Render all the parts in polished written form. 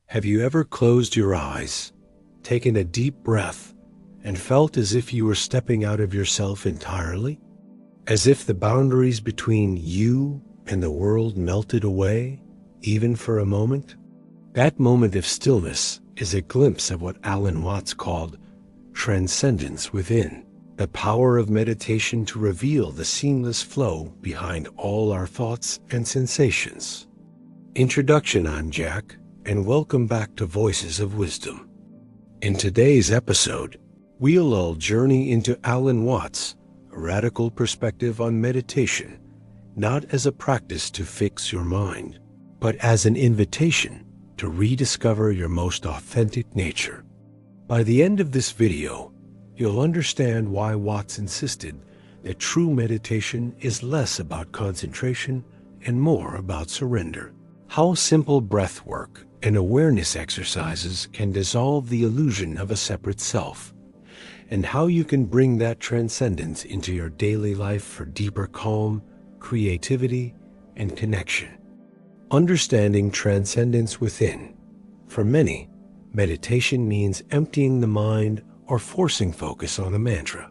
Have you ever closed your eyes, taken a deep breath, and felt as if you were stepping out of yourself entirely? As if the boundaries between you and the world melted away, even for a moment? That moment of stillness is a glimpse of what Alan Watts called transcendence within, the power of meditation to reveal the seamless flow behind all our thoughts and sensations. Introduction: I'm Jack, and welcome back to Voices of Wisdom. In today's episode, we'll all journey into Alan Watts' radical perspective on meditation, not as a practice to fix your mind, but as an invitation to rediscover your most authentic nature. By the end of this video, you'll understand why Watts insisted that true meditation is less about concentration and more about surrender. How simple breath work and awareness exercises can dissolve the illusion of a separate self, and how you can bring that transcendence into your daily life for deeper calm, creativity, and connection. Understanding transcendence within. For many, meditation means emptying the mind or forcing focus on a mantra.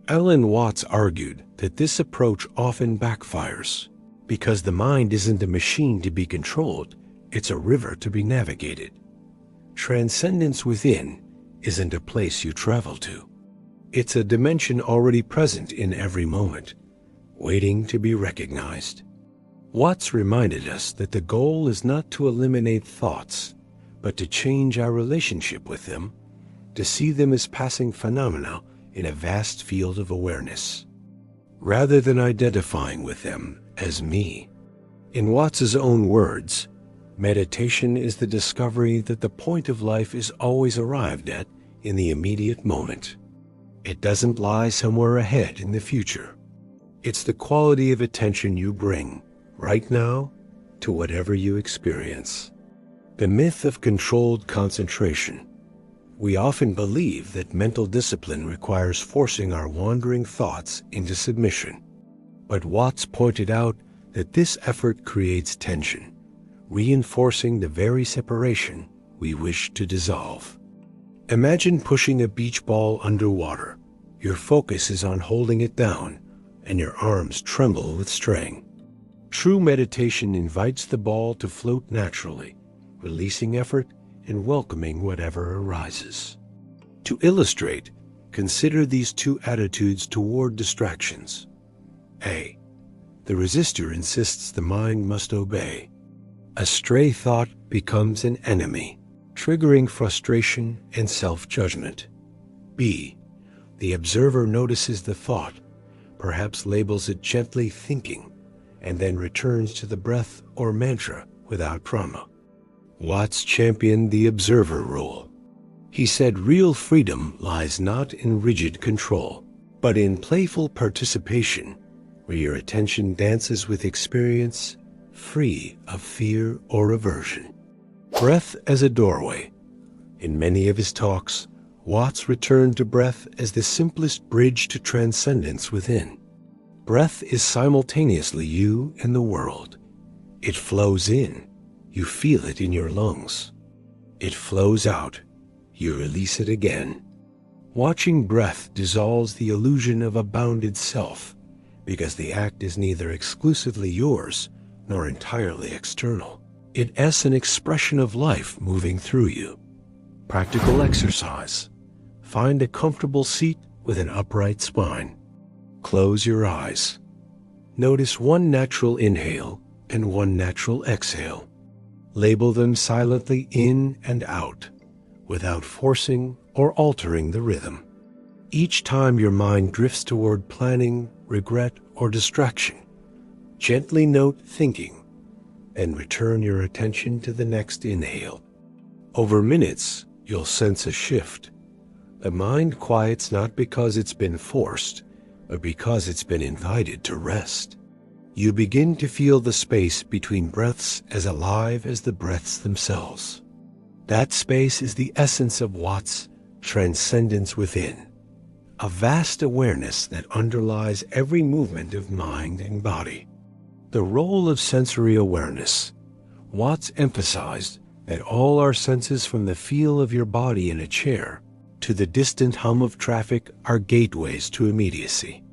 Alan Watts argued that this approach often backfires because the mind isn't a machine to be controlled, it's a river to be navigated. Transcendence within isn't a place you travel to. It's a dimension already present in every moment, waiting to be recognized. Watts reminded us that the goal is not to eliminate thoughts, but to change our relationship with them, to see them as passing phenomena in a vast field of awareness, rather than identifying with them as me. In Watts's own words, meditation is the discovery that the point of life is always arrived at in the immediate moment. It doesn't lie somewhere ahead in the future. It's the quality of attention you bring right now to whatever you experience. The myth of controlled concentration. We often believe that mental discipline requires forcing our wandering thoughts into submission. But Watts pointed out that this effort creates tension, reinforcing the very separation we wish to dissolve. Imagine pushing a beach ball underwater. Your focus is on holding it down, and your arms tremble with strain. True meditation invites the ball to float naturally, releasing effort and welcoming whatever arises. To illustrate, consider these two attitudes toward distractions. A. The resistor insists the mind must obey. A stray thought becomes an enemy, triggering frustration and self-judgment. B. The observer notices the thought, perhaps labels it gently thinking, and then returns to the breath or mantra without trauma. Watts championed the observer rule. He said real freedom lies not in rigid control, but in playful participation, where your attention dances with experience, free of fear or aversion. Breath as a doorway. In many of his talks, Watts returned to breath as the simplest bridge to transcendence within. Breath is simultaneously you and the world. It flows in. You feel it in your lungs. It flows out. You release it again. Watching breath dissolves the illusion of a bounded self, because the act is neither exclusively yours nor entirely external. It is an expression of life moving through you. Practical exercise. Find a comfortable seat with an upright spine. Close your eyes. Notice one natural inhale and one natural exhale. Label them silently in and out, without forcing or altering the rhythm. Each time your mind drifts toward planning, regret, or distraction, gently note thinking, and return your attention to the next inhale. Over minutes, you'll sense a shift. The mind quiets not because it's been forced, but because it's been invited to rest. You begin to feel the space between breaths as alive as the breaths themselves. That space is the essence of Watts' transcendence within, a vast awareness that underlies every movement of mind and body. The role of sensory awareness. Watts emphasized that all our senses, from the feel of your body in a chair to the distant hum of traffic, are gateways to immediacy.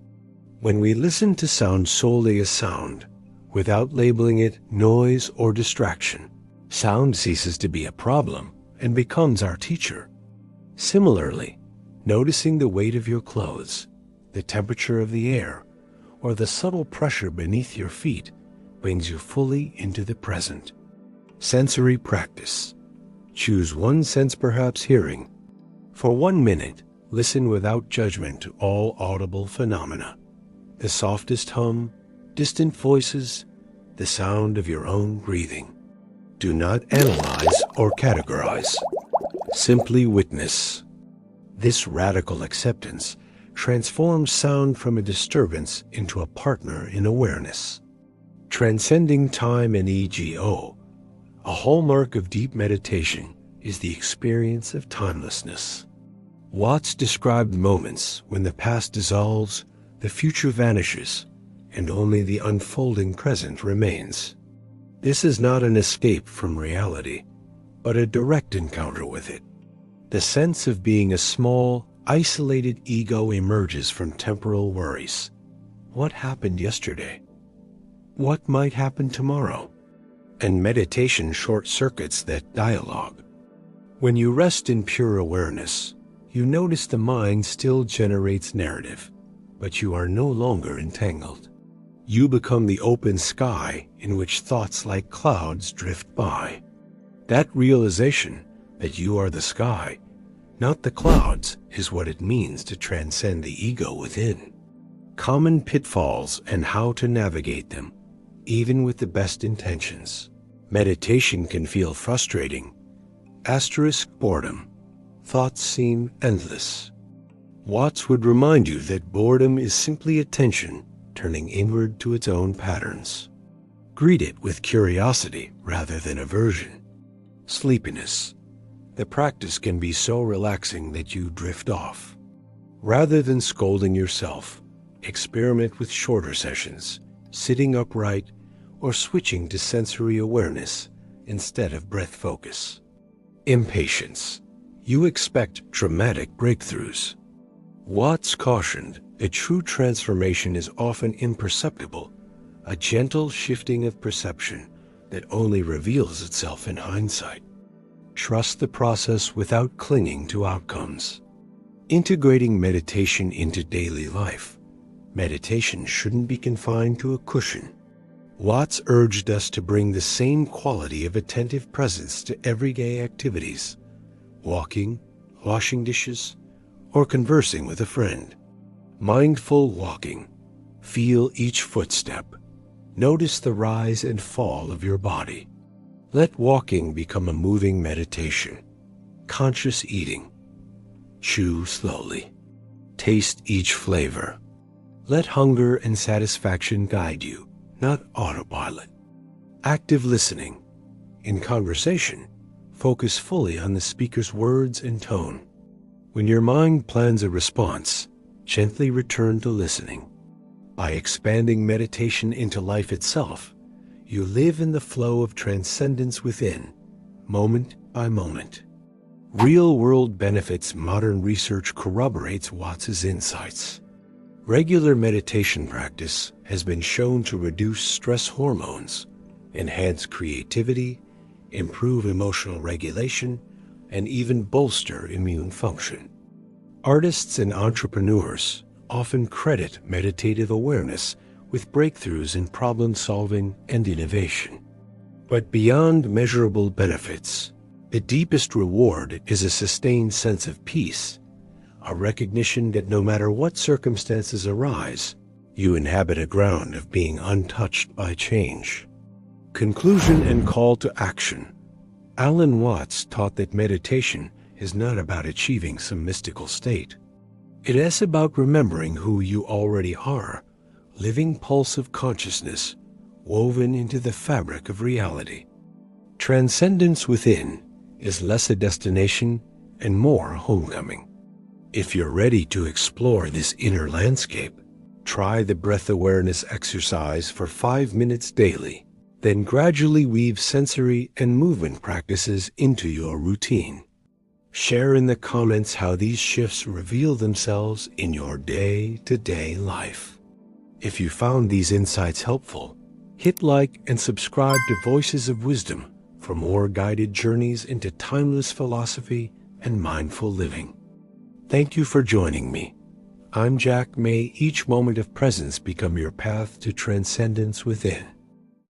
When we listen to sound solely as sound, without labeling it noise or distraction, sound ceases to be a problem and becomes our teacher. Similarly, noticing the weight of your clothes, the temperature of the air, or the subtle pressure beneath your feet brings you fully into the present. Sensory practice. Choose one sense, perhaps hearing. For 1 minute, listen without judgment to all audible phenomena. The softest hum, distant voices, the sound of your own breathing. Do not analyze or categorize. Simply witness. This radical acceptance transforms sound from a disturbance into a partner in awareness. Transcending time and ego. A hallmark of deep meditation is the experience of timelessness. Watts described moments when the past dissolves, the future vanishes, and only the unfolding present remains. This is not an escape from reality, but a direct encounter with it. The sense of being a small, isolated ego emerges from temporal worries. What happened yesterday? What might happen tomorrow? And meditation short-circuits that dialogue. When you rest in pure awareness, you notice the mind still generates narrative, but you are no longer entangled. You become the open sky in which thoughts like clouds drift by. That realization that you are the sky, not the clouds, is what it means to transcend the ego within. Common pitfalls and how to navigate them, even with the best intentions. Meditation can feel frustrating. Boredom. Thoughts seem endless. Watts would remind you that boredom is simply attention turning inward to its own patterns. Greet it with curiosity rather than aversion. Sleepiness. The practice can be so relaxing that you drift off. Rather than scolding yourself, experiment with shorter sessions, sitting upright, or switching to sensory awareness instead of breath focus. Impatience. You expect dramatic breakthroughs. Watts cautioned that true transformation is often imperceptible, a gentle shifting of perception that only reveals itself in hindsight. Trust the process without clinging to outcomes. Integrating meditation into daily life. Meditation shouldn't be confined to a cushion. Watts urged us to bring the same quality of attentive presence to everyday activities, walking, washing dishes, or conversing with a friend. Mindful walking. Feel each footstep. Notice the rise and fall of your body. Let walking become a moving meditation. Conscious eating. Chew slowly. Taste each flavor. Let hunger and satisfaction guide you, not autopilot. Active listening. In conversation, focus fully on the speaker's words and tone. When your mind plans a response, gently return to listening. By expanding meditation into life itself, you live in the flow of transcendence within, moment by moment. Real-world benefits. Modern research corroborates Watts's insights. Regular meditation practice has been shown to reduce stress hormones, enhance creativity, improve emotional regulation, and even bolster immune function. Artists and entrepreneurs often credit meditative awareness with breakthroughs in problem-solving and innovation. But beyond measurable benefits, the deepest reward is a sustained sense of peace, a recognition that no matter what circumstances arise, you inhabit a ground of being untouched by change. Conclusion and call to action. Alan Watts taught that meditation is not about achieving some mystical state. It is about remembering who you already are, living pulse of consciousness woven into the fabric of reality. Transcendence within is less a destination and more a homecoming. If you're ready to explore this inner landscape, try the breath awareness exercise for 5 minutes daily. Then gradually weave sensory and movement practices into your routine. Share in the comments how these shifts reveal themselves in your day-to-day life. If you found these insights helpful, hit like and subscribe to Voices of Wisdom for more guided journeys into timeless philosophy and mindful living. Thank you for joining me. I'm Jack. May each moment of presence become your path to transcendence within.